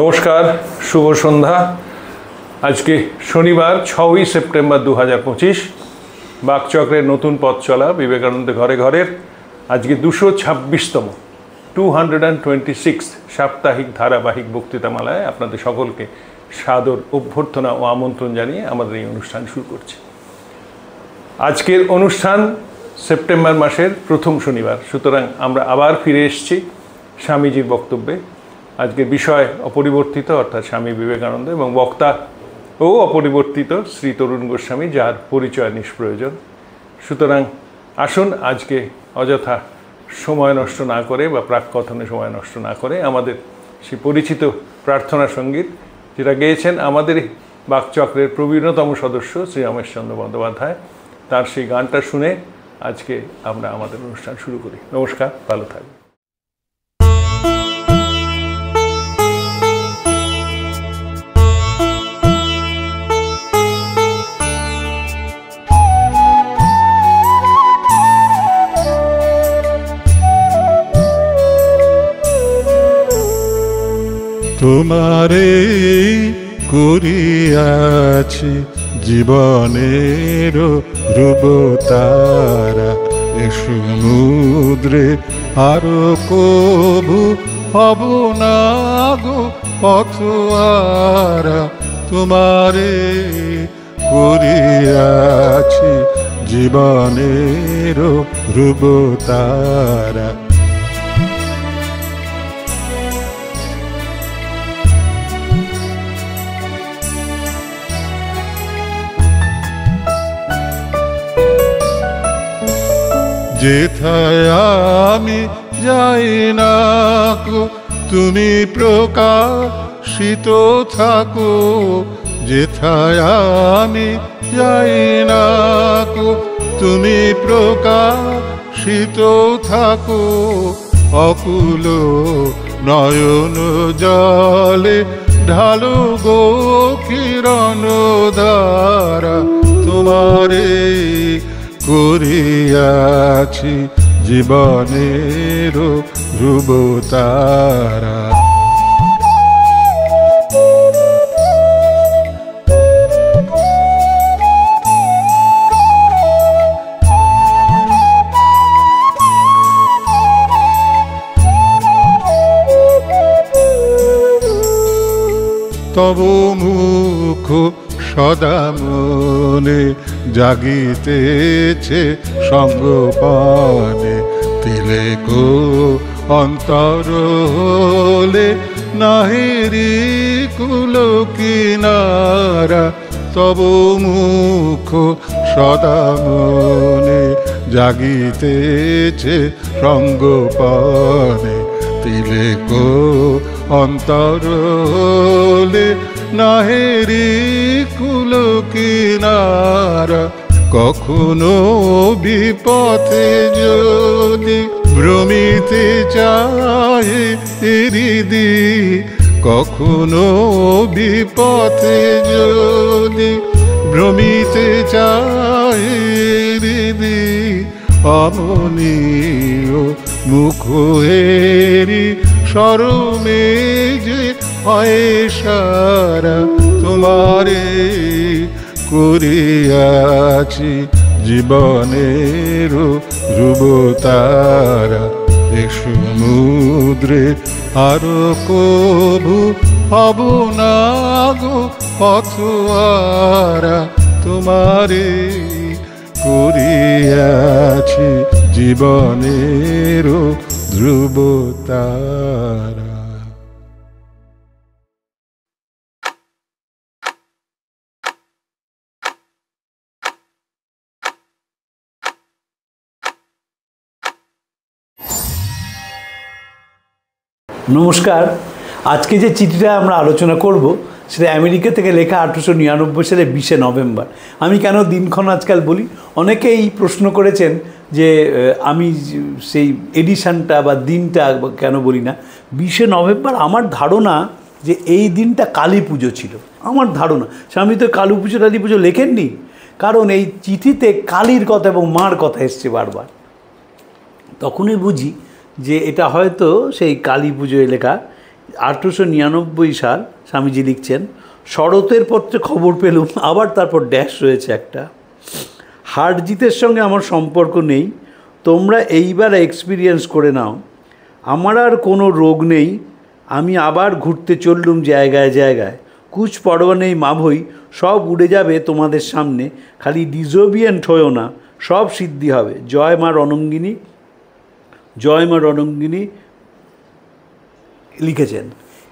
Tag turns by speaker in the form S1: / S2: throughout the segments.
S1: নমস্কার, শুভ সন্ধ্যা। আজকে শনিবার 6ই সেপ্টেম্বর 2025। বাকচক্রের নতুন পথ চলা বিবেকানন্দ ঘরে ঘরের আজকে 226তম 226 সাপ্তাহিক ধারাবাহিক বক্তৃতামালায় আপনাদের সকলকে সাদর অভ্যর্থনা ও আমন্ত্রণ জানিয়ে আমাদের এই অনুষ্ঠান শুরু করছি। আজকের অনুষ্ঠান সেপ্টেম্বর মাসের প্রথম শনিবার, সুতরাং আমরা আবার ফিরে এসেছি স্বামীজির বক্তব্যে। আজকের বিষয় অপরিবর্তিত, অর্থাৎ স্বামী বিবেকানন্দ, এবং বক্তা ও অপরিবর্তিত শ্রী তরুণ গোস্বামী, যার পরিচয় নিষ্প্রয়োজন। সুতরাং আসুন আজকে অযথা সময় নষ্ট না করে বা প্রাককথনে সময় নষ্ট না করে আমাদের সেই পরিচিত প্রার্থনা সঙ্গীত, যেটা গেয়েছেন আমাদের বাকচক্রের প্রবীণতম সদস্য শ্রী রমেশচন্দ্র বন্দ্যোপাধ্যায়, তার সেই গানটা শুনে আজকে আমরা আমাদের অনুষ্ঠান শুরু করি। নমস্কার, ভালো থাকবেন।
S2: তোমারে করিয়াছি জীবনের ধ্রুবতারা, এ সমুদ্রে আরো কবু হব না গো পথহারা। তোমারে করিয়াছি জীবনের ধ্রুবতারা। যেথায় আমি যাই না গো তুমি প্রকাশিত থাকো, যেথায় আমি যাই না গো তুমি প্রকাশিত থাকো। অকুল নয়ন জলে ঢালো গো কিরণ ধারা। তোমারে করিয়াছি জীবনের ধ্রুবতারা। তব মুখ সদা মনে জাগিতেছে সঙ্গপানে, তিলেকো অন্তর হলে নাহিরি কুল কিনারা। তব মুখ সদা মনে জাগিতেছে সঙ্গপানে, তিলেকো অন্তর হলে নাহেরি কুল কিনারা। কখনো বিপথে যদি ভ্রমিতে চাহে হৃদি, কখনো বিপথে যদি ভ্রমিতে চাহে হৃদি, অমনীয় মুখ হেরি শরমে যে হয় সারা। তোমারে করিয়াছি জীবনের ধ্রুবতারা, এ সমুদ্রে আরো কবু হব না গো পথহারা। তোমারে করিয়াছি জীবনের ধ্রুবতারা।
S3: নমস্কার। আজকে যে চিঠিটা আমরা আলোচনা করব সেটা আমেরিকা থেকে লেখা, 1899 সালে 20শে নভেম্বর। আমি কেন দিনক্ষণ আজকাল বলি, অনেকেই প্রশ্ন করেছেন যে আমি সেই এডিশনটা বা দিনটা কেন বলি না। 20শে নভেম্বর আমার ধারণা যে এই দিনটা কালী পুজো ছিল, আমার ধারণা। স্বামী তো কালী পুজো লেখেননি, কারণ এই চিঠিতে কালীর কথা এবং মার কথা এসছে বারবার। তখনই বুঝি যে এটা হয়তো সেই কালী পুজোয় লেখা। 1899 সাল স্বামীজি লিখছেন, শরতের পত্রে খবর পেলুম, আবার তারপর ড্যাশ রয়েছে একটা, হারজিতের সঙ্গে আমার সম্পর্ক নেই, তোমরা এইবার এক্সপিরিয়েন্স করে নাও, আমার আর কোনো রোগ নেই, আমি আবার ঘুরতে চললুম জায়গায় জায়গায়, কুছ পরোয়া নেই মা ভই, সব উড়ে যাবে তোমাদের সামনে, খালি ডিসোবিয়েন্ট হয়েও না, সব সিদ্ধি হবে, জয় মা রণঙ্গিনী, জয় মা রণঙ্গিনী লিখেছেন।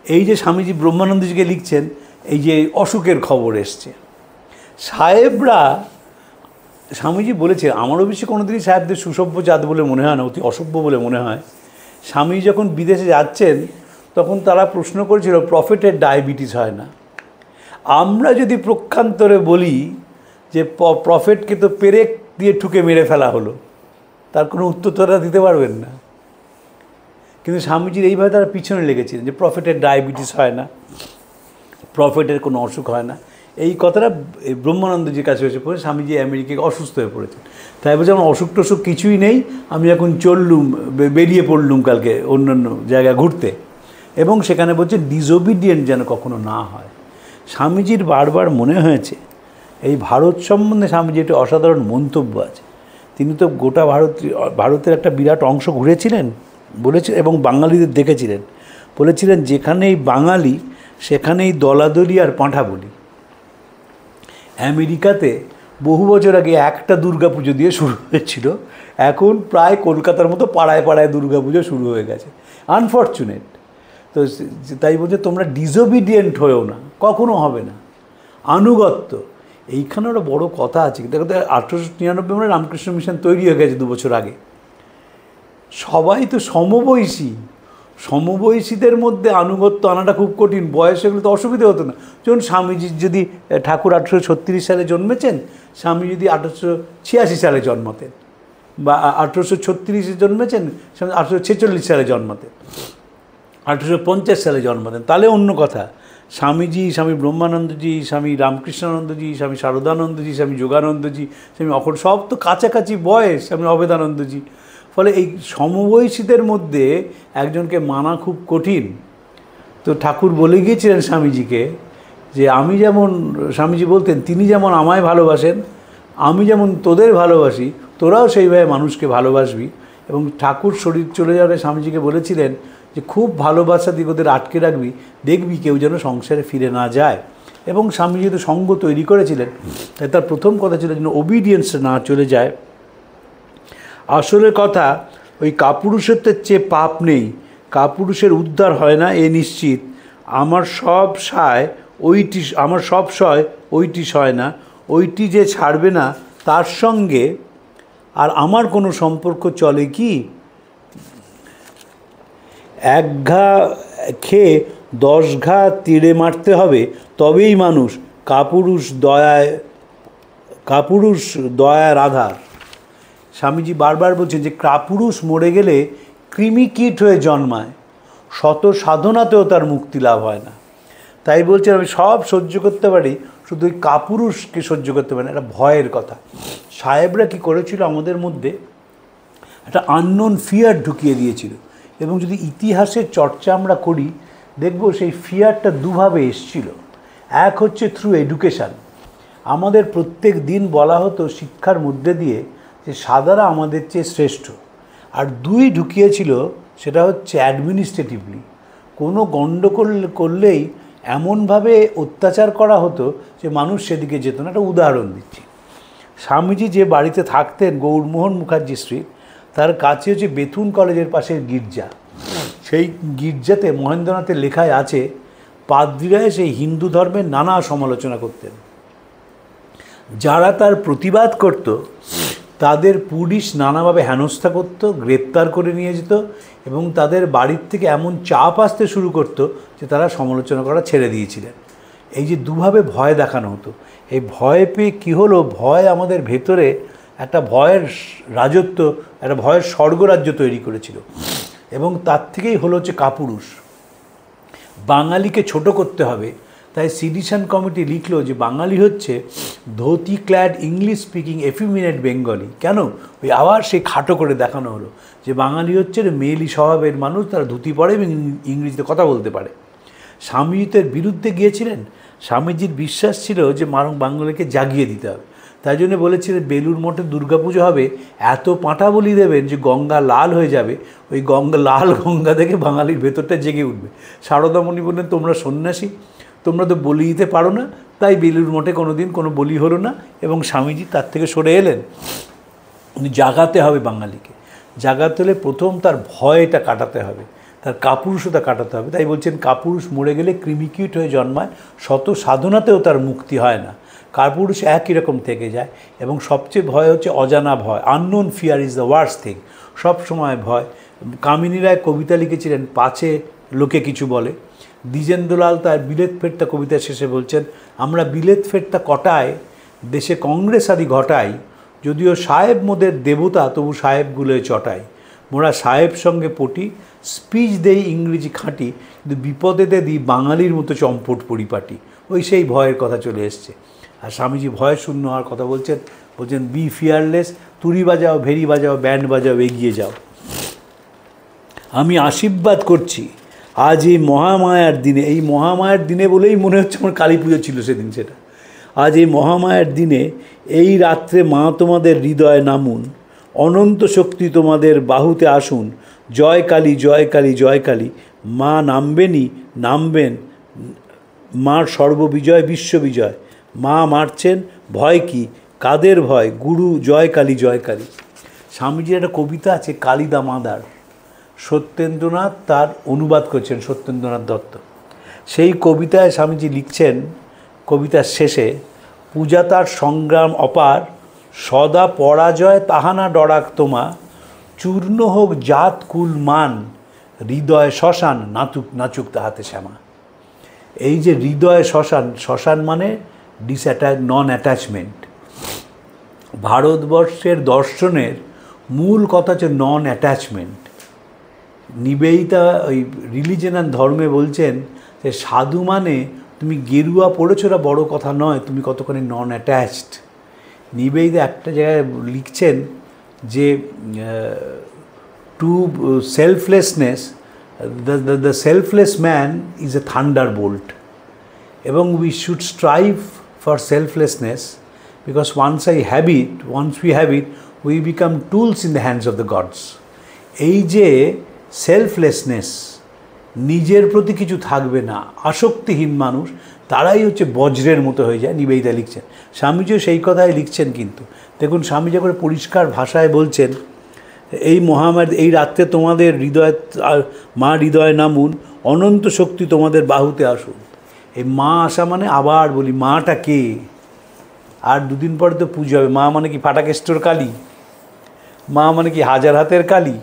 S3: এই যে স্বামীজি ব্রহ্মানন্দজিকে লিখছেন, এই যে অসুখের খবর এসছে, সাহেবরা, স্বামীজি বলেছে, আমারও বেশি কোনোদিনই সাহেবদের সুসভ্য জাত বলে মনে হয় না, অতি অসভ্য বলে মনে হয়। স্বামী যখন বিদেশে যাচ্ছেন তখন তারা প্রশ্ন করেছিল, প্রফেটের ডায়াবেটিস হয় না? আমরা যদি প্রক্ষান্তরে বলি যে প্রফেটকে তো পেরেক দিয়ে ঠুকে মেরে ফেলা হলো, তার কোনো উত্তর তারা দিতে পারবেন না। কিন্তু স্বামীজির এইভাবে তারা পিছনে লেগেছিলেন যে প্রফেটের ডায়াবেটিস হয় না, প্রফেটের কোনো অসুখ হয় না। এই কথাটা ব্রহ্মানন্দজির কাছে এসে পড়ে স্বামীজি আমেরিকায় অসুস্থ হয়ে পড়েছেন। তাই বলছে আমার অসুখ টসুখ কিছুই নেই, আমি এখন চললুম, বেরিয়ে পড়লুম কালকে অন্যান্য জায়গায় ঘুরতে। এবং সেখানে বলছে ডিসওবিডিয়েন্ট যেন কখনো না হয়। স্বামীজির বারবার মনে হয়েছে এই ভারত সম্বন্ধে স্বামীজির একটি অসাধারণ মন্তব্য আছে। তিনি তো গোটা ভারতের একটা বিরাট অংশ ঘুরেছিলেন বলেছিলেন, এবং বাঙালিদের দেখেছিলেন। বলেছিলেন যেখানেই বাঙালি সেখানেই দলাদলি আর পাঁঠা বলি। আমেরিকাতে বহু বছর আগে একটা দুর্গাপুজো দিয়ে শুরু হয়েছিল, এখন প্রায় কলকাতার মতো পাড়ায় পাড়ায় দুর্গাপুজো শুরু হয়ে গেছে। আনফর্চুনেট। তো তাই বলছে তোমরা ডিসওবিডিয়েন্ট হয়েও না, কখনো হবে না। আনুগত্য, এইখানে একটা বড় কথা আছে। দেখো, 1899 মানে রামকৃষ্ণ মিশন তৈরি হয়ে গেছে 2 বছর আগে। সবাই তো সমবয়সী, সমবয়সীদের মধ্যে আনুগত্য আনাটা খুব কঠিন। বয়সে এগুলো তো অসুবিধা হতো না। যেমন স্বামীজি যদি ঠাকুর 1836 সালে জন্মেছেন, স্বামী যদি 1886 সালে জন্মাতেন, বা 1836 জন্মেছেন, স্বামী 1846 সালে জন্মাতেন, 1850 সালে জন্মাতেন, তাহলে অন্য কথা। স্বামীজি, স্বামী ব্রহ্মানন্দজি, স্বামী রামকৃষ্ণানন্দজি, স্বামী শারদানন্দজি, স্বামী যোগানন্দজি, স্বামী অখন, সব তো কাছাকাছি বয়স, স্বামী অভেদানন্দজি। ফলে এই সমবয়সীদের মধ্যে একজনকে মানা খুব কঠিন। তো ঠাকুর বলে গিয়েছিলেন স্বামীজিকে যে আমি যেমন, স্বামীজি বলতেন তিনি যেমন আমায় ভালোবাসেন, আমি যেমন তোদের ভালোবাসি, তোরাও সেইভাবে মানুষকে ভালোবাসবি। এবং ঠাকুর শরীর চলে যাওয়ার স্বামীজিকে বলেছিলেন যে খুব ভালোবাসা দিয়ে ওদের আটকে রাখবি, দেখবি কেউ যেন সংসারে ফিরে না যায়। এবং স্বামীজি তো সঙ্গ তৈরি করেছিলেন, তাই তার প্রথম কথা ছিল যেন ওবিডিয়েন্স না চলে যায়। আসলে কথা, ওই কাপুরুষত্বের চেয়ে পাপ নেই, কাপুরুষের উদ্ধার হয় না এ নিশ্চিত। আমার সব সায় ওইটি সয় না, ওইটি যে ছাড়বে না তার সঙ্গে আর আমার কোনো সম্পর্ক চলে কি? 1 ঘা খেয়ে 10 ঘা তীরে মারতে হবে, তবেই মানুষ। কাপুরুষ দয়ার আধার। স্বামীজি বারবার বলছেন যে কাপুরুষ মরে গেলে কৃমিকীট হয়ে জন্মায়, শত সাধনাতেও তার মুক্তি লাভ হয় না। তাই বলছেন আমি সব সহ্য করতে পারি, শুধু ওই কাপুরুষকে সহ্য করতে পারি না। এটা ভয়ের কথা। সাহেবরা কী করেছিল, আমাদের মধ্যে একটা আননোন ফিয়ার ঢুকিয়ে দিয়েছিল। এবং যদি ইতিহাসের চর্চা আমরা করি, দেখব সেই ফিয়ারটা দুভাবে এসছিল। এক হচ্ছে থ্রু এডুকেশান। আমাদের প্রত্যেক দিন বলা হতো শিক্ষার মধ্যে দিয়ে যে সাদারা আমাদের চেয়ে শ্রেষ্ঠ। আর 2 ঢুকিয়েছিল, সেটা হচ্ছে অ্যাডমিনিস্ট্রেটিভলি। কোনো গণ্ডগোল করলেই এমনভাবে অত্যাচার করা হতো যে মানুষ সেদিকে যেত না। একটা উদাহরণ দিচ্ছি। স্বামীজি যে বাড়িতে থাকতেন গৌরমোহন মুখার্জি স্ট্রিট, তার কাছে হচ্ছে বেথুন কলেজের পাশের গির্জা। সেই গির্জাতে মহেন্দ্রনাথের লেখায় আছে পাদ্রীরা সেই হিন্দু ধর্মের নানা সমালোচনা করতেন। যারা তার প্রতিবাদ করত তাদের পুলিশ নানাভাবে হেনস্থা করত, গ্রেপ্তার করে নিয়ে যেত এবং তাদের বাড়ির থেকে এমন চাপ আসতে শুরু করত যে তারা সমালোচনা করা ছেড়ে দিয়েছিলেন। এই যে দুভাবে ভয় দেখানো হতো। এই ভয় পেয়ে কী হলো, ভয় আমাদের ভেতরে একটা ভয়ের রাজত্ব, একটা ভয়ের স্বর্গরাজ্য তৈরি করেছিল। এবং তার থেকেই হলো হচ্ছে কাপুরুষ। বাঙালিকে ছোট করতে হবে, তাই সিডিশন কমিটি লিখলো যে বাঙালি হচ্ছে dhoti clad English speaking effeminate Bengali. কেন? ওই আবার সেই খাটো করে দেখানো হলো যে বাঙালি হচ্ছে মেয়েলি স্বভাবের মানুষ, তারা ধুতি পরে এবং ইংরেজিতে কথা বলতে পারে। স্বামীজিতের বিরুদ্ধে গিয়েছিলেন। স্বামীজির বিশ্বাস ছিল যে বাঙালিকে জাগিয়ে দিতে হবে, তাই জন্য বলেছিলেন বেলুড় মঠে দুর্গাপুজো হবে, এত পাঁঠা বলি দেবেন যে গঙ্গা লাল হয়ে যাবে, ওই লাল গঙ্গা থেকে বাঙালির ভেতরটা জেগে উঠবে। সারদামণি বললেন তোমরা সন্ন্যাসী, তোমরা তো বলি দিতে পারো না, তাই বেলুড় মঠে কোনো দিন কোনো বলি হলো না, এবং স্বামীজি তার থেকে সরে এলেন। জাগাতে হবে বাঙালিকে, জাগাতে হলে প্রথম তার ভয়টা কাটাতে হবে, তার কাপুরুষতা কাটাতে হবে। তাই বলছেন কাপুরুষ মরে গেলে কৃমিকীট হয়ে জন্মায়, শত সাধনাতেও তার মুক্তি হয় না, কাপুরুষ একই রকম থেকে যায়। এবং সবচেয়ে ভয় হচ্ছে অজানা ভয়, unknown fear is the worst thing, সব সময় ভয়। কামিনী রায় কবিতা লিখেছিলেন পাছে লোকে কিছু বলে। দ্বিজেন্দ্রলাল তার বিলেত ফেরতা কবিতার শেষে বলছেন আমরা বিলেত ফেরতা কটায় দেশে কংগ্রেস আদি ঘটাই, যদিও সাহেব মোদের দেবতা তবু সাহেবগুলোয় চটাই, মোরা সাহেব সঙ্গে পটি, স্পিচ দেই ইংরেজি খাঁটি, কিন্তু বিপদেতে দিই বাঙালির মতো চম্পট পরিপাটি। ওই সেই ভয়ের কথা চলে এসছে। আর স্বামীজি ভয় শূন্য হওয়ার কথা বলছেন, বি ফিয়ারলেস, তুড়ি বাজাও, ভেরি বাজাও, ব্যান্ড বাজাও, এগিয়ে যাও। আমি আশীর্বাদ করছি আজ এই মহামায়ার দিনে, এই মহামায়ার দিনে বলেই মনে হচ্ছে আমার কালী পুজো ছিল সেদিন, সেটা আজ এই মহামায়ার দিনে এই রাত্রে মা তোমাদের হৃদয়ে নামুন, অনন্ত শক্তি তোমাদের বাহুতে আসুন, জয় কালী জয় কালী জয় কালী, মা নামবেন মার সর্ববিজয় বিশ্ববিজয়, মা মারছেন ভয় কি কাদের ভয়, গুরু জয় কালী জয় কালী। স্বামীজির একটা কবিতা আছে কালী দামাদার, সত্যেন্দ্রনাথ তার অনুবাদ করছেন, সত্যেন্দ্রনাথ দত্ত। সেই কবিতায় স্বামীজি লিখছেন কবিতার শেষে, পূজা তার সংগ্রাম অপার, সদা পরাজয় তাহানা ডরাক তোমা, চূর্ণ হোক জাত কুল মান, হৃদয় শ্মশান নাচুক তাহাতে শ্যামা। এই যে হৃদয় শ্মশান, শ্মশান মানে নন অ্যাটাচমেন্ট। ভারতবর্ষের দর্শনের মূল কথা হচ্ছে নন অ্যাটাচমেন্ট। নিবেদিতা ওই রিলিজিয়ন অ্যান্ড ধর্মে বলছেন যে সাধু মানে তুমি গেরুয়া পড়েছো না বড় কথা নয়, তুমি কতখানি নন অ্যাটাচড। নিবেদিতা একটা জায়গায় লিখছেন যে to selflessness, the selfless man is a thunderbolt, এবং we should strive for selflessness, because once we have it we become tools in the hands of the gods. এই যে সেলফলেসনেস, নিজের প্রতি কিছু থাকবে না, আসক্তিহীন মানুষ, তারাই হচ্ছে বজ্রের মতো হয়ে যায়, নিবেদিতা লিখছেন। স্বামীজিও সেই কথাই লিখছেন। কিন্তু দেখুন স্বামীজি করে পরিষ্কার ভাষায় বলছেন, এই মহামারী এই রাত্রে তোমাদের মা হৃদয়ে নামুন, অনন্ত শক্তি তোমাদের বাহুতে আসুন। এই মা আসা মানে, আবার বলি, মাটা কে? আর দুদিন পরে তো পুজো হবে। মা মানে কি ফাটাকেষ্টর কালী? মা মানে কি হাজার হাতের কালী?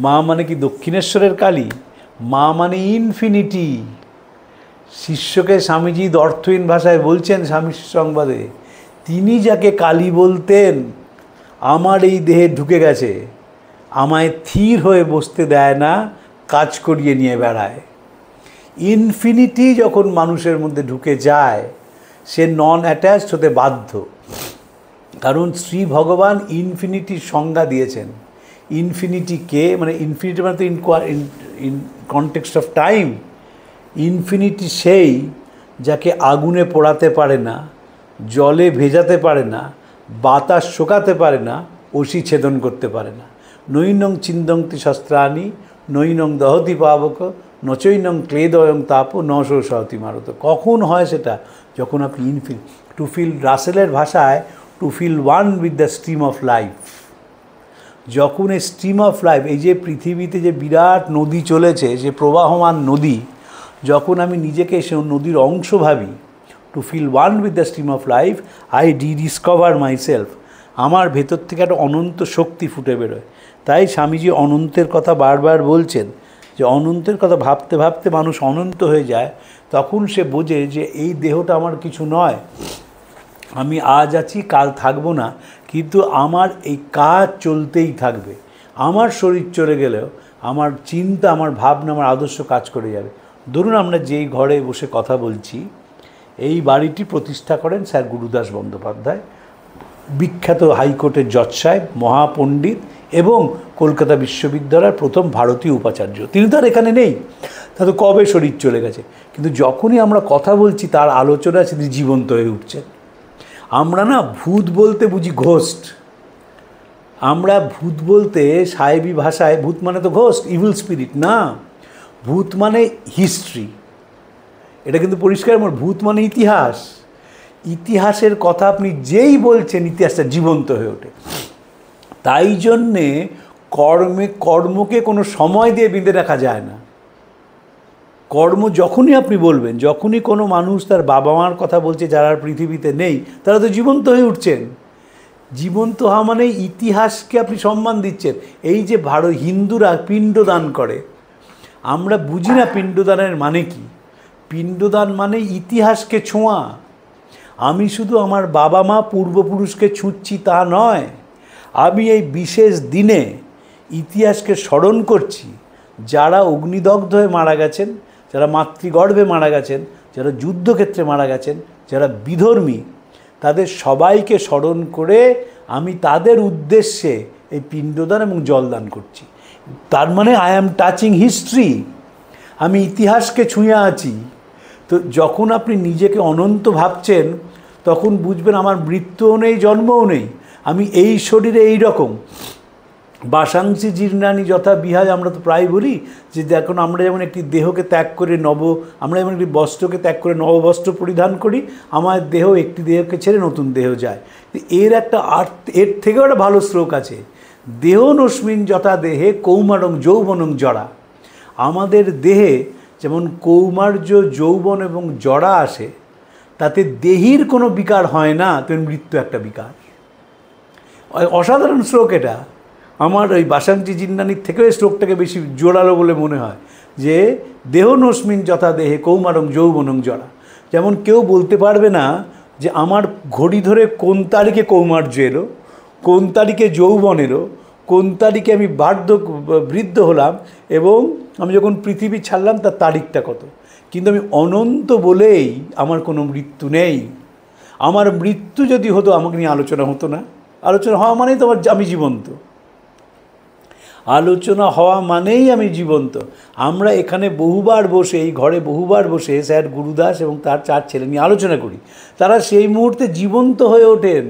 S3: মা মানে কি দক্ষিণেশ্বরের কালী? মা মানে ইনফিনিটি। শিষ্যকে স্বামীজি অর্থহীন ভাষায় বলছেন স্বামীর সংবাদে, তিনি যাকে কালী বলতেন আমার এই দেহে ঢুকে গেছে, আমায় থির হয়ে বসতে দেয় না, কাজ করিয়ে নিয়ে বেড়ায়। ইনফিনিটি যখন মানুষের মধ্যে ঢুকে যায়, সে নন অ্যাটাচড হতে বাধ্য। কারণ শ্রী ভগবান ইনফিনিটির সংজ্ঞা দিয়েছেন। ইনফিনিটি কে? মানে ইনফিনিটি মানে তো in context of time. Infinity সেই যাকে আগুনে পোড়াতে পারে না, জলে ভেজাতে পারে না, বাতাস শোকাতে পারে না, অসি ছেদন করতে পারে না। নৈনং চিন্দংতি শস্ত্রাণি, নৈনং দহতি পাবক, নচৈনং ক্লেদয়ং তাপ, নশো সহতি মারত। কখন হয় সেটা? যখন আপনি টু ফিল, রাসেলের ভাষায় to feel one with the stream of life. যখন এই স্ট্রিম অফ লাইফ, এই যে পৃথিবীতে যে বিরাট নদী চলেছে, যে প্রবাহমান নদী, যখন আমি নিজেকে সে নদীর অংশ ভাবি, to feel one with the stream of life, I discover myself. আমার ভেতর থেকে একটা অনন্ত শক্তি ফুটে বেরোয়। তাই স্বামীজি অনন্তের কথা বারবার বলছেন, যে অনন্তের কথা ভাবতে ভাবতে মানুষ অনন্ত হয়ে যায়। তখন সে বোঝে যে এই দেহটা আমার কিছু নয়, আমি আজ আছি কাল থাকবো না, কিন্তু আমার এই কাজ চলতেই থাকবে। আমার শরীর চলে গেলেও আমার চিন্তা, আমার ভাবনা, আমার আদর্শ কাজ করে যাবে। ধরুন আমরা যেই ঘরে বসে কথা বলছি, এই বাড়িটি প্রতিষ্ঠা করেন স্যার গুরুদাস বন্দ্যোপাধ্যায়। বিখ্যাত হাইকোর্টের জজ সাহেব, মহাপণ্ডিত এবং কলকাতা বিশ্ববিদ্যালয়ের প্রথম ভারতীয় উপাচার্য। তিনি তো আর এখানে নেই, তা তো কবে শরীর চলে গেছে, কিন্তু যখনই আমরা কথা বলছি তার আলোচনায় তিনি জীবন্ত হয়ে উঠছেন। আমরা না ভূত বলতে বুঝি ঘোস্ট, আমরা ভূত বলতে সাহেবী ভাষায় ভূত মানে তো ঘোস্ট, ইভিল স্পিরিট না, ভূত মানে হিস্ট্রি। এটা কিন্তু পরিষ্কার, ভূত মানে ইতিহাস। ইতিহাসের কথা আপনি যেই বলছেন ইতিহাসটা জীবন্ত হয়ে ওঠে। তাই জন্যে কর্মকে কোনো সময় দিয়ে বেঁধে রাখা যায় না। কর্ম যখনই আপনি বলবেন, যখনই কোনো মানুষ তার বাবা মার কথা বলছে যারা পৃথিবীতে নেই, তারা তো জীবন্ত হয়ে উঠছেন। জীবন্ত হওয়া মানে ইতিহাসকে আপনি সম্মান দিচ্ছেন। এই যে হিন্দুরা পিণ্ডদান করে, আমরা বুঝি না পিণ্ডদানের মানে কি। পিণ্ডদান মানে ইতিহাসকে ছোঁয়া। আমি শুধু আমার বাবা মা পূর্বপুরুষকে ছুঁচ্ছি তা নয়, আমি এই বিশেষ দিনে ইতিহাসকে স্মরণ করছি। যারা অগ্নিদগ্ধ হয়ে মারা গেছেন, যারা মাতৃগর্ভে মারা গেছেন, যারা যুদ্ধক্ষেত্রে মারা গেছেন, যারা বিধর্মী, তাদের সবাইকে স্মরণ করে আমি তাদের উদ্দেশ্যে এই পিণ্ডদান এবং জলদান করছি। তার মানে আই অ্যাম টাচিং হিস্ট্রি, আমি ইতিহাসকে ছুঁয়ে আছি। তো যখন আপনি নিজেকে অনন্ত ভাবছেন, তখন বুঝবেন আমার মৃত্যুও নেই, জন্মও নেই, আমি এই শরীরে এই রকম। বাসাংসি জীর্ণানি যথা বিহায়, আমরা তো প্রায় বলি যে দেখুন আমরা যেমন একটি দেহকে ত্যাগ করে আমরা যেমন একটি বস্ত্রকে ত্যাগ করে নববস্ত্র পরিধান করি, আমার দেহ একটি দেহকে ছেড়ে নতুন দেহ যায়। এর একটা এর থেকেও একটা ভালো শ্লোক আছে, দেহ নস্মিন যথা দেহে কৌমারং যৌবনং জরা। আমাদের দেহে যেমন কৌমার্য, যৌবন এবং জরা আসে, তাতে দেহির কোনো বিকার হয় না, তেমন মৃত্যু একটা বিকার। অসাধারণ শ্লোক এটা। আমার ওই বাসাংসি জিন্নানির থেকেও এই শ্লোকটাকে বেশি জোরালো বলে মনে হয়, যে দেহ নস্মিন যথা দেহে কৌমারং যৌবনং জরা। যেমন কেউ বলতে পারবে না যে আমার ঘড়ি ধরে কোন তারিখে কৌমার্য এলো, কোন তারিখে যৌবন এলো, কোন তারিখে আমি বৃদ্ধ হলাম এবং আমি যখন পৃথিবী ছাড়লাম তার তারিখটা কত। কিন্তু আমি অনন্ত বলেই আমার কোনো মৃত্যু নেই। আমার মৃত্যু যদি হতো আমাকে নিয়ে আলোচনা হতো না। আলোচনা হওয়া মানেই তো আমি জীবন্ত, আলোচনা হওয়া মানেই আমি জীবন্ত। আমরা এখানে বহুবার বসে, এই ঘরে বহুবার বসে স্যার গুরুদাস এবং তার 4 ছেলে নিয়ে আলোচনা করি। তারা সেই মুহূর্তে জীবন্ত হয়ে ওঠেন।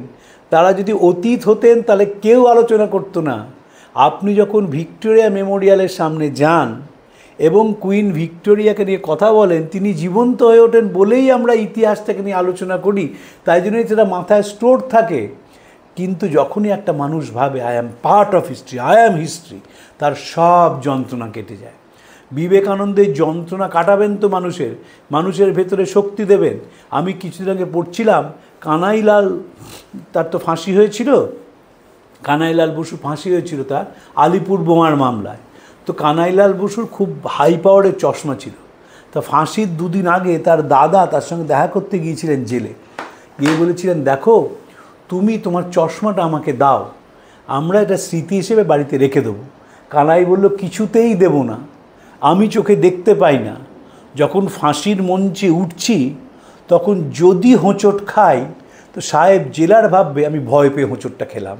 S3: তারা যদি অতীত হতেন তাহলে কেউ আলোচনা করতো না। আপনি যখন ভিক্টোরিয়া মেমোরিয়ালের সামনে যান এবং কুইন ভিক্টোরিয়াকে নিয়ে কথা বলেন, তিনি জীবন্ত হয়ে ওঠেন বলেই আমরা ইতিহাসটাকে নিয়ে আলোচনা করি। তাই জন্যই সেটা মাথায় স্টোর থাকে। কিন্তু যখনই একটা মানুষ ভাবে I am part of history, I am history, তার সব যন্ত্রণা কেটে যায়। বিবেকানন্দের যন্ত্রণা কাটাবেন তো মানুষের ভেতরে শক্তি দেবেন। আমি কিছুদিন আগে পড়ছিলাম, কানাইলাল, তার তো ফাঁসি হয়েছিল, কানাইলাল বসু ফাঁসি হয়েছিল তার আলিপুর বোমার মামলায়। তো কানাইলাল বসুর খুব হাই পাওয়ারের চশমা ছিল। তা ফাঁসির 2 দিন আগে তার দাদা তার সঙ্গে দেখা করতে গিয়েছিলেন জেলে, গিয়ে বলেছিলেন, দেখো তুমি তোমার চশমাটা আমাকে দাও, আমরা এটা স্মৃতি হিসেবে বাড়িতে রেখে দেবো। কানাই বলল, কিছুতেই দেব না, আমি চোখে দেখতে পাই না। যখন ফাঁসির মঞ্চে উঠছি তখন যদি হোঁচট খাই তো সাহেব জেলার ভাববে আমি ভয় পেয়ে হোঁচটটা খেলাম,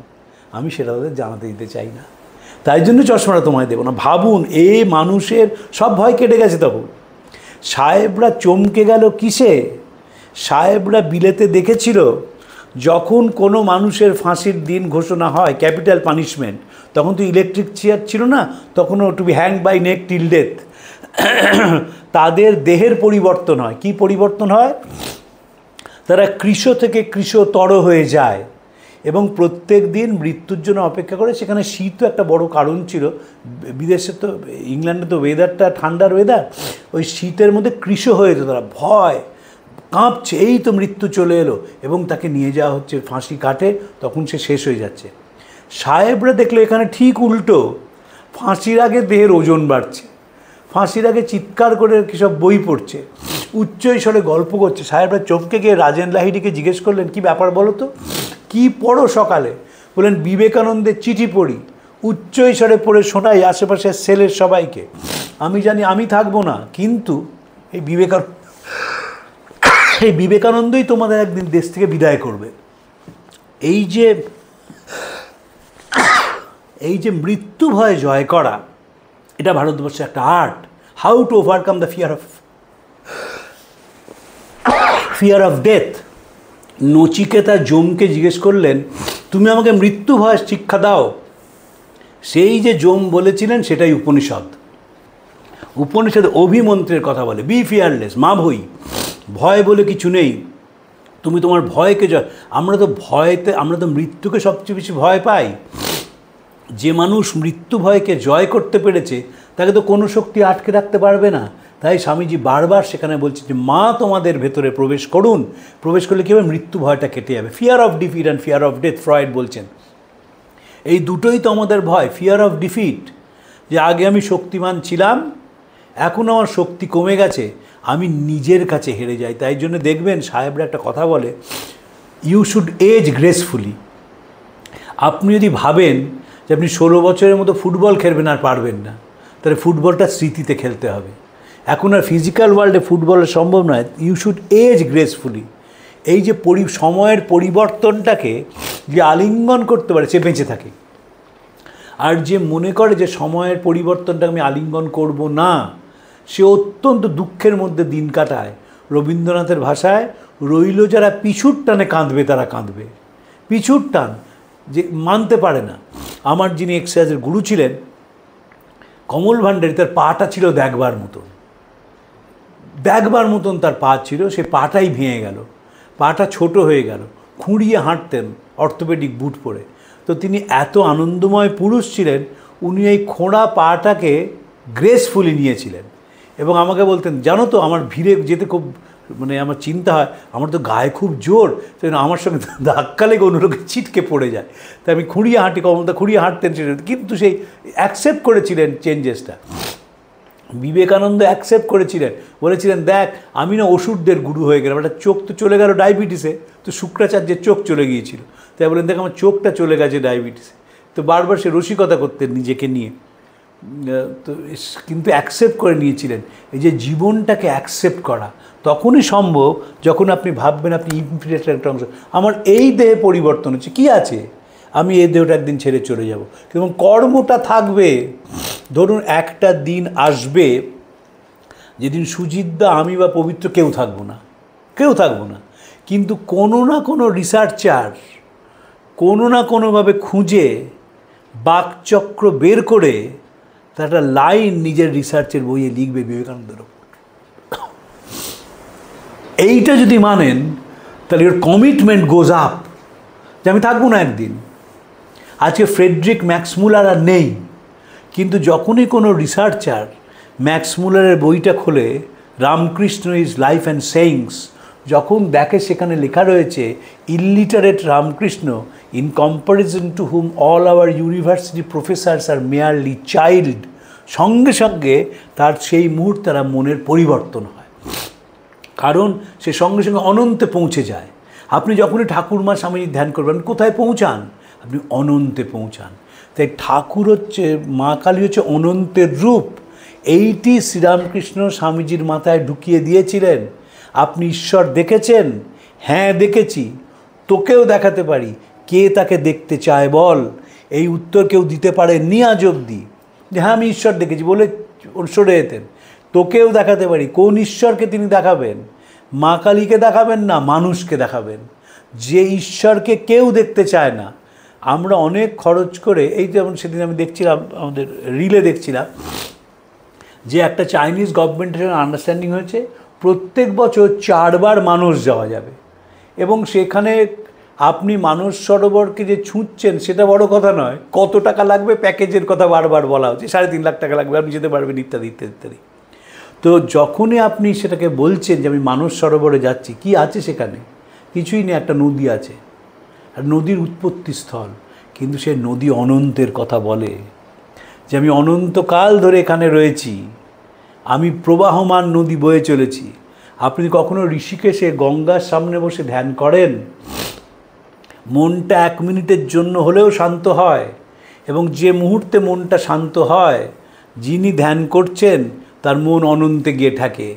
S3: আমি সেটা তাদের জানাতে দিতে চাই না, তাই জন্য চশমাটা তোমায় দেবো না। ভাবুন, এই মানুষের সব ভয় কেটে গেছে। তখন সাহেবরা চমকে গেল কিসে? সাহেবরা বিলেতে দেখেছিল যখন কোনো মানুষের ফাঁসির দিন ঘোষণা হয়, ক্যাপিটাল পানিশমেন্ট, তখন তো ইলেকট্রিক চেয়ার ছিল না, তখনও to be hanged by neck till death. তাদের দেহের পরিবর্তন হয়। কি পরিবর্তন হয়? তারা কৃশ থেকে কৃশতর হয়ে যায় এবং প্রত্যেক দিন মৃত্যুর জন্য অপেক্ষা করে। সেখানে শীতও একটা বড় কারণ ছিল। বিদেশে তো, ইংল্যান্ডে তো ওয়েদারটা ঠান্ডার ওয়েদার, ওই শীতের মধ্যে কৃশ হয়ে যেত, তারা ভয় কাঁপছে, এই তো মৃত্যু চলে এলো, এবং তাকে নিয়ে যাওয়া হচ্ছে, ফাঁসি কাটে, তখন সে শেষ হয়ে যাচ্ছে। সাহেবরা দেখলো এখানে ঠিক উল্টো, ফাঁসির আগে দেহের ওজন বাড়ছে, ফাঁসির আগে চিৎকার করে কিসব বই পড়ছে, উচ্চ স্বরে গল্প করছে। সাহেবরা চমকে গিয়ে রাজেন লাহিড়িকে জিজ্ঞেস করলেন, কি ব্যাপার বলো তো, কী পড়ো সকালে? বললেন, বিবেকানন্দের চিঠি পড়ি, উচ্চ স্বরে পড়ে শোনাই আশেপাশের সেলের সবাইকে। আমি জানি আমি থাকবো না, কিন্তু এই বিবেকানন্দই তোমাদের একদিন দেশ থেকে বিদায় করবে। এই যে মৃত্যু ভয় জয় করা, এটা ভারতবর্ষের একটা art. How to overcome the fear of death. Nachiketa যমকে জিজ্ঞেস করলেন, তুমি আমাকে মৃত্যু ভয় শিক্ষা দাও। সেই যে যম বলেছিলেন সেটাই উপনিষদ। উপনিষদ অভিমন্ত্রের কথা বলে, বি ফিয়ারলেস, মা ভই, ভয় বলে কিছু নেই, তুমি তোমার ভয়কে জয়। আমরা তো মৃত্যুকে সবচেয়ে বেশি ভয় পাই। যে মানুষ মৃত্যু ভয়কে জয় করতে পেরেছে তাকে তো কোনো শক্তি আটকে রাখতে পারবে না। তাই স্বামীজি বারবার সেখানে বলছে যে মা তোমাদের ভেতরে প্রবেশ করুন, প্রবেশ করলে কী হবে, মৃত্যু ভয়টা কেটে যাবে। Fear of defeat and fear of death, Freud বলছেন এই দুটোই তো আমাদের ভয়। ফিয়ার অফ ডিফিট, যে আগে আমি শক্তিমান ছিলাম, এখন আমার শক্তি কমে গেছে, আমি নিজের কাছে হেরে যাই। তাই জন্য দেখবেন সাহেবরা একটা কথা বলে, ইউ শুড এজ গ্রেসফুলি। আপনি যদি ভাবেন যে আপনি 16 বছরের মতো ফুটবল খেলবেন আর পারবেন না, তাহলে ফুটবলটা স্মৃতিতে খেলতে হবে। এখন আর ফিজিক্যাল ওয়ার্ল্ডে ফুটবলের সম্ভব নয়। You should age gracefully. এই যে সময়ের পরিবর্তনটাকে যে আলিঙ্গন করতে পারে সে বেঁচে থাকে, আর যে মনে করে যে সময়ের পরিবর্তনটা আমি আলিঙ্গন করব না, সে অত্যন্ত দুঃখের মধ্যে দিন কাটায়। রবীন্দ্রনাথের ভাষায়, রইল যারা পিছুর টানে কাঁদবে তারা কাঁদবে। পিছুর টান, যে মানতে পারে না। আমার যিনি এক্সারসাইজের গুরু ছিলেন কমল ভান্ডারী, তার পাটা ছিল দেখবার মতন তার পা ছিল, সে পাটাই ভেঙে গেল, পাটা ছোট হয়ে গেল, খুঁড়িয়ে হাঁটতেন অর্থোপেডিক বুট পরে। তো তিনি এত আনন্দময় পুরুষ ছিলেন, উনি এই খোঁড়া পাটাকে গ্রেসফুলি নিয়েছিলেন। এবং আমাকে বলতেন, জানো তো আমার ভিড়ে যেতে খুব আমার চিন্তা হয়, আমার তো গায়ে খুব জোর, তাই আমার সঙ্গে ধাক্কা লেগে অন্য লোকে ছিটকে পড়ে যায়। তাই আমি খুঁড়িয়ে হাঁটি, কমলদা খুঁড়িয়ে হাঁটতেন ছিলেন, কিন্তু সেই অ্যাকসেপ্ট করেছিলেন চেঞ্জেসটা। বিবেকানন্দ অ্যাকসেপ্ট করেছিলেন, বলেছিলেন দেখ আমি না ওষুধদের গুরু হয়ে গেলাম, একটা চোখ তো চলে গেল ডায়াবেটিসে, তো শুক্রাচার্যের চোখ চলে গিয়েছিল, তাই বলেন দেখ আমার চোখটা চলে গেছে ডায়াবেটিসে। তো বারবার সে রসিকতা করতেন নিজেকে নিয়ে। তো কিন্তু অ্যাকসেপ্ট করে নিয়েছিলেন। এই যে জীবনটাকে অ্যাকসেপ্ট করা তখনই সম্ভব যখন আপনি ভাববেন আপনি ইনফিনিটের একটা অংশ। আমার এই দেহে পরিবর্তন হচ্ছে, কী আছে, আমি এই দেহটা একদিন ছেড়ে চলে যাব, এবং কর্মটা থাকবে। ধরুন একটা দিন আসবে যেদিন সুজিতদা, আমি বা পবিত্র কেউ থাকবো না, কিন্তু কোনো না কোনো রিসার্চার কোনো না কোনোভাবে খুঁজে বাকচক্র বের করে তার একটা লাইন নিজের রিসার্চের বইয়ে লিখবে বিবেকানন্দের ওপর। এইটা যদি মানেন তাহলে ওর কমিটমেন্ট গোজ আপ, যে আমি থাকবো না একদিন। আজকে ফ্রেডরিক ম্যাক্সমূলার আর নেই, কিন্তু যখনই কোনো রিসার্চার ম্যাক্সমূলারের বইটা খোলে, Ramakrishna his life and sayings, যখন দেখে সেখানে লেখা রয়েছে illiterate Ramakrishna in comparison to whom all our university professors are merely child, সঙ্গে সঙ্গে তার সেই মুহূর্তে তারা মনের পরিবর্তন হয়, কারণ সে সঙ্গে সঙ্গে অনন্তে পৌঁছে যায়। আপনি যখনই ঠাকুরমা স্বামীজি ধ্যান করবেন কোথায় পৌঁছান, আপনি অনন্তে পৌঁছান। তাই ঠাকুর হচ্ছে, মা কালী হচ্ছে অনন্তের রূপ। এইটি শ্রীরামকৃষ্ণ স্বামীজির মাথায় ঢুকিয়ে দিয়েছিলেন। আপনি ঈশ্বর দেখেছেন? হ্যাঁ দেখেছি, তোকেও দেখাতে পারি, কে তাকে দেখতে চায় বল। এই উত্তর কেউ দিতে পারেননি আজ অবধি, যে হ্যাঁ আমি ঈশ্বর দেখেছি বলে সরে যেতেন। তোকেও দেখাতে পারি, কোন ঈশ্বরকে তিনি দেখাবেন? মা কালীকে দেখাবেন না, মানুষকে দেখাবেন, যে ঈশ্বরকে কেউ দেখতে চায় না। আমরা অনেক খরচ করে, এই যেমন সেদিন আমি দেখছিলাম আমাদের রিলে দেখছিলাম যে একটা চাইনিজ গভর্নমেন্টের সঙ্গে আন্ডারস্ট্যান্ডিং হয়েছে, প্রত্যেক বছর 4 বার মানস যাওয়া যাবে, এবং সেখানে আপনি মানস সরোবরকে যে ছুঁচ্ছেন সেটা বড় কথা নয়, কত টাকা লাগবে প্যাকেজের কথা বারবার বলা হচ্ছে, 3.5 লাখ টাকা লাগবে, আপনি যেতে পারবেন ইত্যাদি ইত্যাদি ইত্যাদি। তো যখনই আপনি সেটাকে বলছেন যে আমি মানস সরোবরে যাচ্ছি, কি আছে সেখানে? কিছুই নেই, একটা নদী আছে, আর নদীর উৎপত্তি স্থল, কিন্তু সে নদী অনন্তের কথা বলে, যে আমি অনন্তকাল ধরে এখানে রয়েছি, আমি প্রবাহমান নদী বয়ে চলেছি। আপনি কখনো ঋষিকেশে গঙ্গার সামনে বসে ধ্যান করেন, মনটা 1 মিনিটের জন্য হলেও শান্ত হয়, এবং যে মুহূর্তে মনটা শান্ত হয়, যিনি ধ্যান করছেন তার মন অনন্তে গিয়ে থাকে।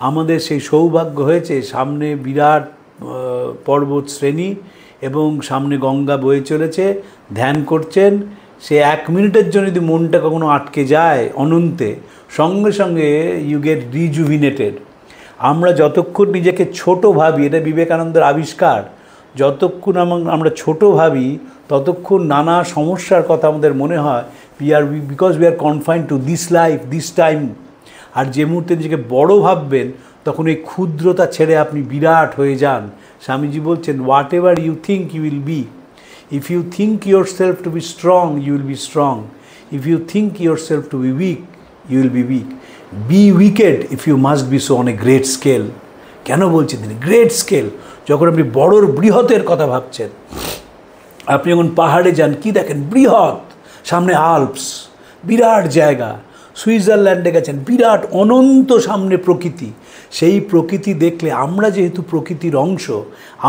S3: আমাদের সেই সৌভাগ্য হয়েছে, সামনে বিরাট পর্বত শ্রেণী, এবং সামনে গঙ্গা বয়ে চলেছে, ধ্যান করছেন। সে 1 মিনিটের জন্য যদি মনটা কখনো আটকে যায় অনন্তে, সঙ্গে সঙ্গে ইউ গেট রিজুভিনেটেড। আমরা যতক্ষণ নিজেকে ছোট ভাবি, এটা বিবেকানন্দের আবিষ্কার, যতক্ষণ আমরা ছোট ভাবি ততক্ষণ নানা সমস্যার কথা আমাদের মনে হয়, because we are confined to this life, this time. আর যে মুহূর্তে নিজেকে বড় ভাববেন তখন এই ক্ষুদ্রতা ছেড়ে আপনি বিরাট হয়ে যান। স্বামীজি বলছেন, whatever you think you will be. If you think yourself to be strong, you will be strong. If you think yourself to be weak, you will be weak. Be wicked if you must be so on a great scale. কেন বলছেন তিনি great scale? যখন আপনি বড়োর বৃহতের কথা ভাবছেন, আপনি যখন পাহাড়ে যান, কি দেখেন? বৃহৎ, সামনে আল্পস, বিরাট জায়গা। সুইজারল্যান্ডে গেছেন, বিরাট অনন্ত সামনে প্রকৃতি। সেই প্রকৃতি দেখলে আমরা যেহেতু প্রকৃতির অংশ,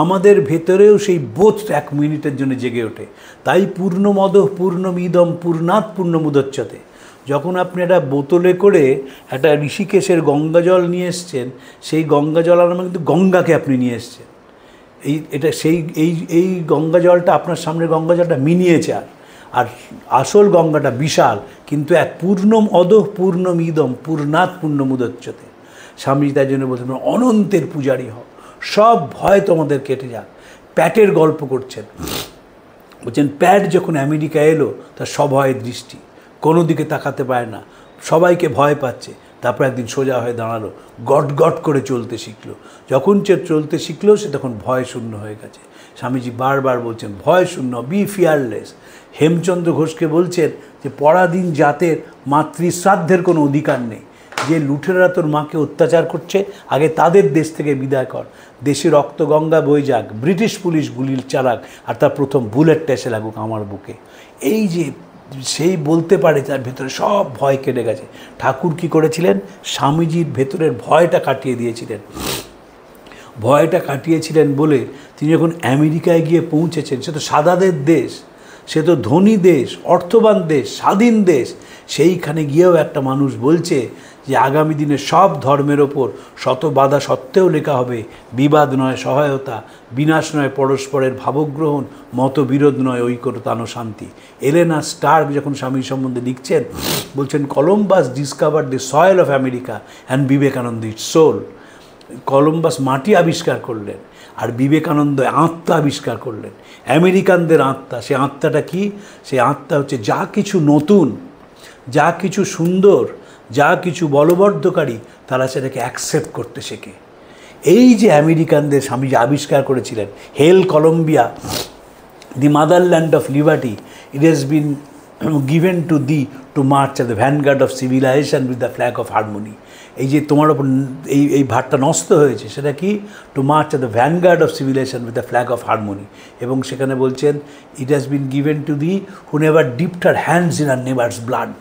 S3: আমাদের ভেতরেও সেই বোধ 1 মিনিটের জন্য জেগে ওঠে। তাই পূর্ণমদ পূর্ণমিদম পূর্ণাৎ পূর্ণমুদচ্যতে। যখন আপনি একটা বোতলে করে একটা ঋষিকেশের গঙ্গাজল নিয়ে এসছেন, সেই গঙ্গাজল আর কিন্তু গঙ্গাকে আপনি নিয়ে এসছেন। এই গঙ্গা জলটা, আপনার সামনে গঙ্গা জলটা মিনিয়েচার, আর আসল গঙ্গাটা বিশাল, কিন্তু এক পূর্ণম অদঃ পূর্ণমিদম পূর্ণাৎ পূর্ণমুদচ্যতে। স্বামী তাই জন্য বলছেন, অনন্তের পূজারী হও, সব ভয় তোমাদের কেটে যাক। প্যাটের গল্প করছেন, বলছেন প্যাট যখন আমেরিকা এলো তার সভয়ের দৃষ্টি, কোনো দিকে তাকাতে পারে না, সবাইকে ভয় পাচ্ছে। তারপর একদিন সোজা হয়ে দাঁড়ালো, গট গট করে চলতে শিখলো। যখন সে চলতে শিখলো, সে তখন ভয় শূন্য হয়ে গেছে। স্বামীজি বারবার বলছেন ভয় শূন্য, বি ফিয়ারলেস। হেমচন্দ্র ঘোষকে বলছেন যে পরাধীন জাতের মাতৃশ্রাদ্ধের কোনো অধিকার নেই। যে লুঠেরা তোর মাকে অত্যাচার করছে, আগে তাদের দেশ থেকে বিদায় কর। দেশে রক্তগঙ্গা বয়ে যাক, ব্রিটিশ পুলিশ গুলির চালাক, আর তার প্রথম বুলেটটা এসে লাগুক আমার বুকে। এই যে সেই বলতে পারে তার ভেতরে সব ভয় কেটে গেছে। ঠাকুর কি করেছিলেন? স্বামীজির ভেতরের ভয়টা কাটিয়ে দিয়েছিলেন। ভয়টা কাটিয়েছিলেন বলে তিনি যখন আমেরিকায় গিয়ে পৌঁছেছেন, সে তো সাদাদের দেশ, সে তো ধনী দেশ, অর্থবান দেশ, স্বাধীন দেশ। সেইখানে গিয়েও একটা মানুষ বলছে যে আগামী দিনে সব ধর্মের ওপর শত বাধা সত্ত্বেও লেখা হবে বিবাদ নয় সহায়তা, বিনাশ নয় পরস্পরের ভাবগ্রহণ, মতবিরোধ নয় ঐক্যতান শান্তি। এলেনা স্টার্ক যখন স্বামী সম্বন্ধে লিখছেন, বলছেন Columbus discovered the soil of America and Vivekananda its soul. Columbus মাটি আবিষ্কার করলেন, আর বিবেকানন্দ আত্মা আবিষ্কার করলেন, আমেরিকানদের আত্মা। সে আত্মাটা কি? সে আত্মা হচ্ছে যা কিছু নতুন, যা কিছু সুন্দর, যা কিছু বলবর্ধকারী, তারা সেটাকে অ্যাকসেপ্ট করতে শেখে। এই যে আমেরিকানদের স্বামীজি আবিষ্কার করেছিলেন, hail Columbia, the motherland of liberty, it has been given to the to march at the vanguard of civilisation with the flag of harmony. এই যে তোমার ওপর এই ভাতটা নষ্ট হয়েছে, সেটা কি? To march at the vanguard of civilisation with the flag of harmony. এবং সেখানে বলছেন it has been given to the who never dipped her hands in her neighbour's blood,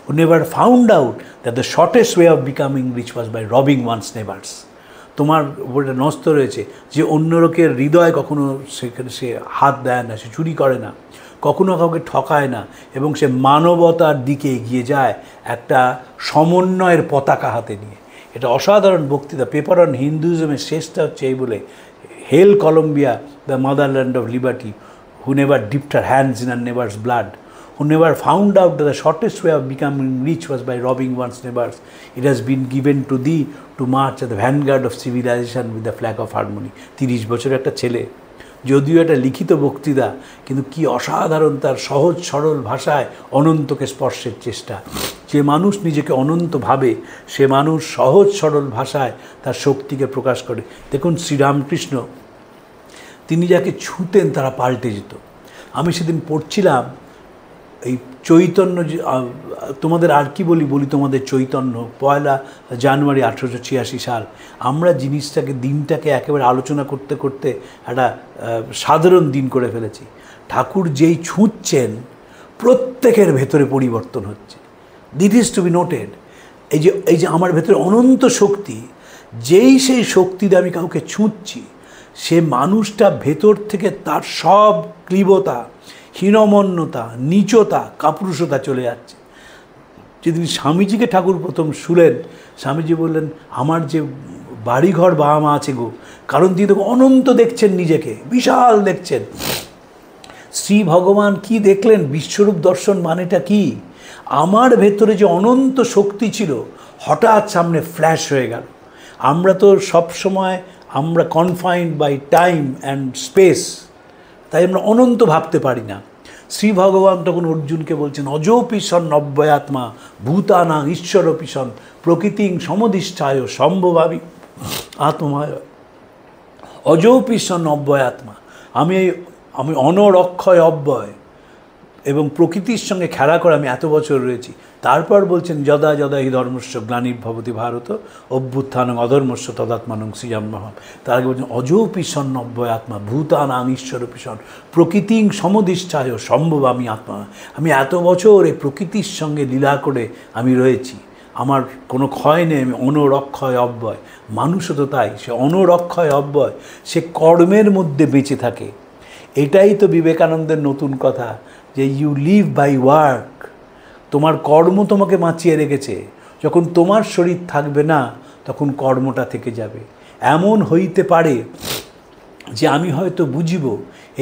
S3: who never found out that the shortest way of becoming rich was by robbing one's neighbors. তোমার উপরে নষ্ট রয়েছে যে অন্য লোকের হৃদয় কখনো সেখানে সে হাত দেয় না, সে চুরি করে না, কখনো কাউকে ঠকায় না, এবং সে মানবতার দিকে এগিয়ে যায় একটা সমন্বয়ের পতাকা হাতে নিয়ে। এটা অসাধারণ বক্তৃতা। পেপার অন হিন্দুইজমের শেষটা হচ্ছে এই বলে, hail Columbia the motherland of liberty, who never dipped her hands in her neighbour's blood, who never found out that the shortest way of becoming rich was by robbing one's neighbors. It has been given to thee to march at the vanguard of civilization with the flag of harmony. 30 বছরের একটা ছেলে, যদিও এটা লিখিত বক্তৃতা, কিন্তু কি অসাধারণ তার সহজ সরল ভাষায় অনন্তকে স্পর্শের চেষ্টা। যে মানুষ নিজেকে অনন্ত ভাবে, সে মানুষ সহজ সরল ভাষায় তার শক্তিকে প্রকাশ করে। দেখুন শ্রীরামকৃষ্ণ, তিনি যাকে ছুঁতেন তারা পাল্টে যেত। আমি সেদিন পড়ছিলাম এই চৈতন্য, তোমাদের আর কি বলি তোমাদের চৈতন্য, 1 জানুয়ারি 1886 সাল। আমরা জিনিসটাকে, দিনটাকে একেবারে আলোচনা করতে করতে একটা সাধারণ দিন করে ফেলেছি। ঠাকুর যেই ছুঁচ্ছেন, প্রত্যেকের ভেতরে পরিবর্তন হচ্ছে। This is to be noted. এই যে আমার ভেতরে অনন্ত শক্তি, যেই সেই শক্তিতে আমি কাউকে ছুঁচ্ছি, সে মানুষটা ভেতর থেকে তার সব ক্লীবতা, হীনমন্যতা, নীচতা, কাপুরুষতা চলে যাচ্ছে। যেদিন স্বামীজিকে ঠাকুর প্রথম শুলেন, স্বামীজি বললেন আমার যে বাড়িঘর বাবা মা আছে গো, কারণ তিনি তো অনন্ত দেখছেন, নিজেকে বিশাল দেখছেন। শ্রী ভগবান কি দেখলেন? বিশ্বরূপ দর্শন মানেটা কি? আমার ভেতরে যে অনন্ত শক্তি ছিল হঠাৎ সামনে ফ্ল্যাশ হয়ে গেল। আমরা তো সবসময় আমরা confined by time and space, তাই আমরা অনন্ত ভাবতে পারি না। শ্রী ভগবান তখন অর্জুনকে বলছেন, অজোপিসন নব্যয়াত্মা ভূতানাং ঈশ্বরপিসন প্রকৃতিং সমধিষ্ঠায় সম্ভবামি আত্মমায়। অজোপিসন নব্যয়াত্মা, আমি অনর অক্ষয় অব্যয় এবং প্রকৃতির সঙ্গে খেলা করে আমি এত বছর রয়েছি। তারপর বলছেন যদা যদা হি ধর্মস্য গ্লানির্ভবতি ভারত অভ্যুত্থানং অধর্মস্য তদাত্মানং সৃজাম্যহম। তার আগে বলছেন অজোপিসন নব্যয়াত্মা ভূতানাং ঈশ্বরপিসন প্রকৃতিং সমধিষ্ঠায় সম্ভবামি আত্মা। আমি এত বছর এই প্রকৃতির সঙ্গে লীলা করে আমি রয়েছি, আমার কোনো ক্ষয় নেই, আমি অনরক্ষয় অব্যয়। মানুষও তো তাই, সে অনরক্ষয় অব্যয়, সে কর্মের মধ্যে বেঁচে থাকে। এটাই তো বিবেকানন্দের নতুন কথা, যে ইউ লিভ বাই ওয়ার্ক। তোমার কর্ম তোমাকে বাঁচিয়ে রেখেছে। যখন তোমার শরীর থাকবে না তখন কর্মটা থেকে যাবে। এমন হইতে পারে যে আমি হয়তো বুঝিব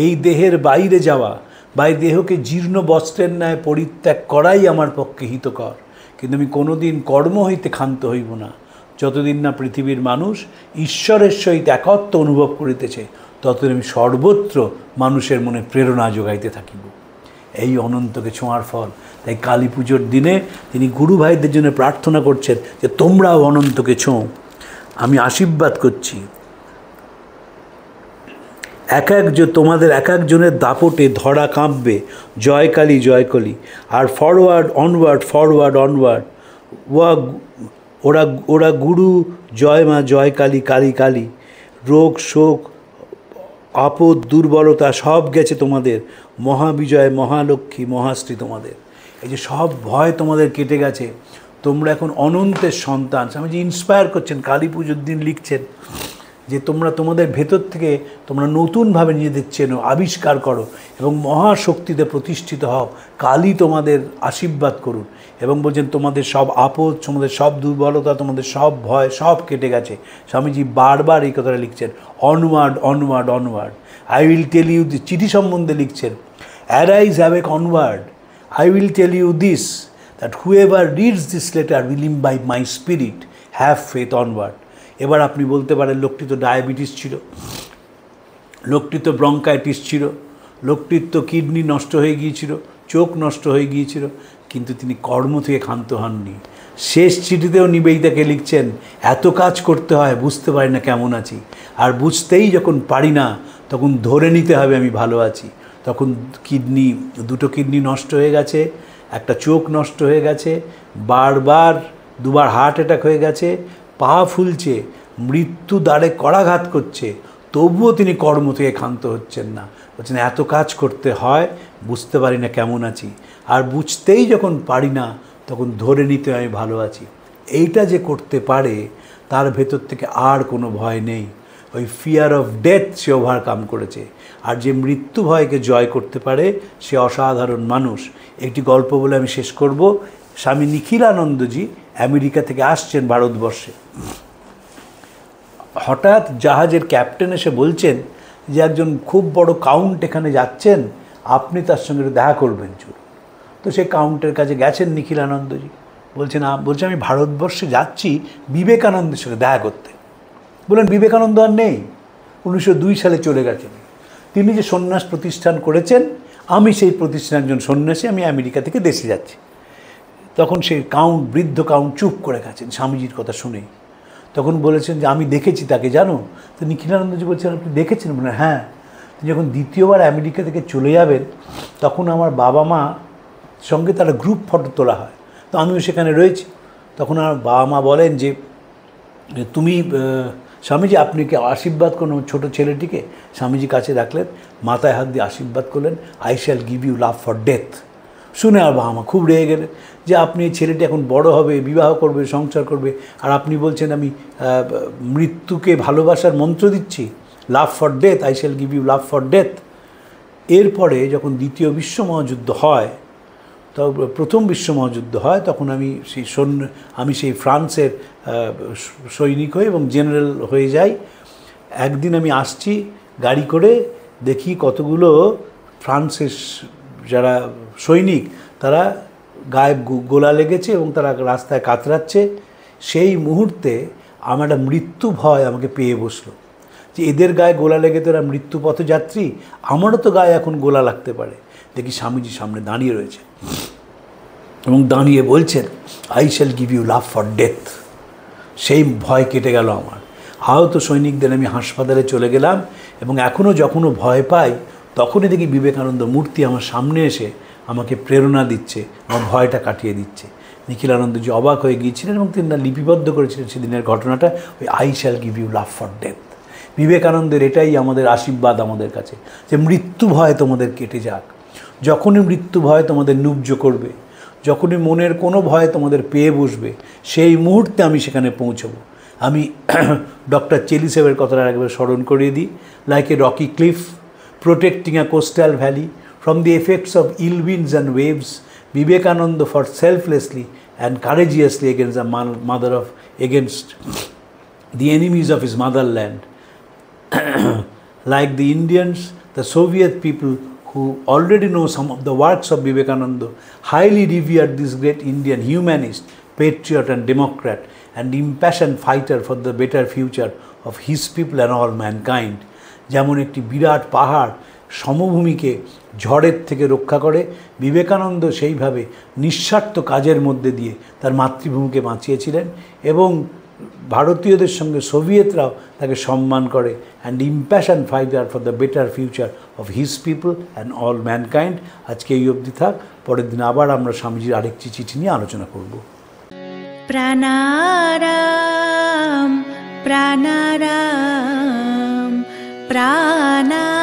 S3: এই দেহের বাইরে যাওয়া বা এই দেহকে জীর্ণ বস্ত্রের ন্যায় পরিত্যাগ করাই আমার পক্ষে হিতকর, কিন্তু আমি কোনো দিন কর্ম হইতে ক্ষান্ত হইব না। যতদিন না পৃথিবীর মানুষ ঈশ্বরের সহিত একত্ব অনুভব করিতেছে ততদিন আমি সর্বত্র মানুষের মনে প্রেরণা যোগাইতে থাকিব। এই অনন্তকে ছোঁয়ার ফল। তাই কালী পুজোর দিনে তিনি গুরু ভাইদের জন্য প্রার্থনা করছেন যে তোমরাও অনন্তকে ছোঁও। আমি আশীর্বাদ করছি, তোমাদের এক একজনের দাপটে ধরা কাঁপবে জয় কালী জয় কালী। আর ফরওয়ার্ড অনওয়ার্ড ফরওয়ার্ড অনওয়ার্ড ওরা গুরু জয় মা জয় কালী কালী কালী। রোগ শোক আপদ দুর্বলতা সব গেছে তোমাদের, মহাবিজয় মহালক্ষ্মী মহাশ্রী তোমাদের। এই যে সব ভয় তোমাদের কেটে গেছে, তোমরা এখন অনন্তের সন্তান। স্বামীজি ইন্সপায়ার করছেন, কালী পুজোর দিন লিখছেন যে তোমরা তোমাদের ভেতর থেকে তোমরা নতুনভাবে নিজেদের চেনো, আবিষ্কার করো এবং মহাশক্তিতে প্রতিষ্ঠিত হও। কালী তোমাদের আশীর্বাদ করুন। এবং বলছেন তোমাদের সব আপদ, তোমাদের সব দুর্বলতা, তোমাদের সব ভয় সব কেটে গেছে। স্বামীজি বারবার এই কথাটা লিখছেন, onward onward onward. I will tell you, চিঠি সম্বন্ধে লিখছেন, arise awake onward, I will tell you this, that whoever reads this letter will imbibe my spirit, have faith onward. এবার আপনি বলতে পারেন লোকটি তো ডায়াবেটিস ছিল, লোকটি তো ব্রঙ্কাইটিস ছিল, লোকটির তো কিডনি নষ্ট হয়ে গিয়েছিল, চোখ নষ্ট হয়ে গিয়েছিল, কিন্তু তিনি কর্ম থেকে ক্ষান্ত হননি। শেষ চিঠিতেও নিবেদিতাকে লিখছেন, এত কাজ করতে হয়, বুঝতে পারি না কেমন আছি, আর বুঝতেই যখন পারি না তখন ধরে নিতে হবে আমি ভালো আছি। তখন দুটো কিডনি নষ্ট হয়ে গেছে, একটা চোখ নষ্ট হয়ে গেছে, দুবার হার্ট অ্যাটাক হয়ে গেছে, পা ফুলছে, মৃত্যু দ্বারে করাঘাত করছে, তবুও তিনি কর্ম থেকে ক্ষান্ত হচ্ছেন না। বলছেন এত কাজ করতে হয়, বুঝতে পারি না কেমন আছি, আর বুঝতেই যখন পারি না তখন ধরে নিতে আমি ভালো আছি। এইটা যে করতে পারে তার ভেতর থেকে আর কোনো ভয় নেই। ওই fear of death say overcome করেছে। আর যে মৃত্যু ভয়কে জয় করতে পারে সে অসাধারণ মানুষ। একটি গল্প বলে আমি শেষ করব। স্বামী নিখিলানন্দজি আমেরিকা থেকে আসছেন ভারতবর্ষে। হঠাৎ জাহাজের ক্যাপ্টেন এসে বলছেন যে একজন খুব বড় কাউন্ট এখানে যাচ্ছেন, আপনি তার সঙ্গে দেখা করবেন চলুন। তো সে কাউন্টের কাছে গেছেন নিখিলানন্দজি। বলছে আমি ভারতবর্ষে যাচ্ছি বিবেকানন্দের সঙ্গে দেখা করতে। বললেন বিবেকানন্দ আর নেই, 1902 সালে চলে গেছেন। তিনি যে সন্ন্যাস প্রতিষ্ঠান করেছেন, আমি সেই প্রতিষ্ঠানের একজন সন্ন্যাসী, আমি আমেরিকা থেকে দেশে যাচ্ছি। তখন সেই বৃদ্ধ কাউন্ট চুপ করে গেছেন স্বামীজির কথা শুনেই। তখন বলেছেন যে আমি দেখেছি তাকে, জানো? তো নিখিলানন্দজি বলছেন আপনি দেখেছেন? বলে হ্যাঁ। যখন দ্বিতীয়বার আমেরিকা থেকে চলে যাবেন তখন আমার বাবা মা সঙ্গে তারা গ্রুপ ফটো তোলা হয়, তো আমিও সেখানে রয়েছি। তখন আমার বাবা মা বলেন যে তুমি স্বামীজি আপনি কি আশীর্বাদ করুন ছোটো ছেলেটিকে। স্বামীজি কাছে রাখলেন, মাথায় হাত দিয়ে আশীর্বাদ করলেন, I shall give you love for death. শুনে আর বাবা মা খুব রেগে গেলেন যে আপনি এই ছেলেটি এখন বড় হবে, বিবাহ করবে, সংসার করবে, আর আপনি বলছেন আমি মৃত্যুকে ভালোবাসার মন্ত্র দিচ্ছি, love for death, I shall give you love for death. এরপরে যখন দ্বিতীয় বিশ্ব মহাযুদ্ধ হয়, তো প্রথম বিশ্ব মহাযুদ্ধ হয়, তখন আমি সেই ফ্রান্সের সৈনিক হই এবং জেনারেল হয়ে যাই। একদিন আমি আসছি গাড়ি করে, দেখি কতগুলো ফ্রান্সের যারা সৈনিক তারা গায়ে গোলা লেগেছে এবং তারা রাস্তায় কাতরাচ্ছে। সেই মুহূর্তে আমার একটা মৃত্যু ভয় আমাকে পেয়ে বসলো, যে এদের গায়ে গোলা লেগে তো এরা মৃত্যু পথযাত্রী, আমারও তো গায়ে এখন গোলা লাগতে পারে। দেখি স্বামীজি সামনে দাঁড়িয়ে রয়েছে এবং দাঁড়িয়ে বলছেন, I shall give you love for death. সেই ভয় কেটে গেল আমার। আহত সৈনিকদের আমি হাসপাতালে চলে গেলাম এবং এখনও যখনও ভয় পাই তখনই দেখি বিবেকানন্দ মূর্তি আমার সামনে এসে আমাকে প্রেরণা দিচ্ছে, আমার ভয়টা কাটিয়ে দিচ্ছে। নিখিলানন্দজি অবাক হয়ে গিয়েছিলেন এবং তিনি লিপিবদ্ধ করেছিলেন সেদিনের ঘটনাটা, ওই I shall give you love for death. বিবেকানন্দের এটাই আমাদের আশীর্বাদ আমাদের কাছে, যে মৃত্যু ভয় তোমাদের কেটে যাক। যখনই মৃত্যু ভয় তোমাদের নুব্জ করবে, যখনই মনের কোনো ভয় তোমাদের পেয়ে বসবে, সেই মুহূর্তে আমি সেখানে পৌঁছবো। আমি ডক্টর চেলিসেভের কথাটা একবার স্মরণ করিয়ে দিই। Like a Rocky cliff protecting a coastal valley from the effects of ill winds and waves, Vivekananda fought selflessly and courageously against the enemies of his motherland. Like the Indians, the Soviet people who already know some of the works of Vivekananda highly revered this great Indian humanist, patriot and democrat, and impassioned fighter for the better future of his people and all mankind. যেমন একটি বিরাট পাহাড় সমভূমিকে ঝড়ের থেকে রক্ষা করে, বিবেকানন্দ সেইভাবে নিঃস্বার্থ কাজের মধ্যে দিয়ে তার মাতৃভূমিকে বাঁচিয়েছিলেন এবং ভারতীয়দের সঙ্গে সোভিয়েতরাও তাকে সম্মান করে। And impassion fighter for the better future of his people and all mankind. আজকে এই অবধি থাক, পরের দিন আবার আমরা স্বামীজির আরেকটি চিঠি নিয়ে আলোচনা করব।
S4: প্রাণারাম প্রাণারাম প্রাণা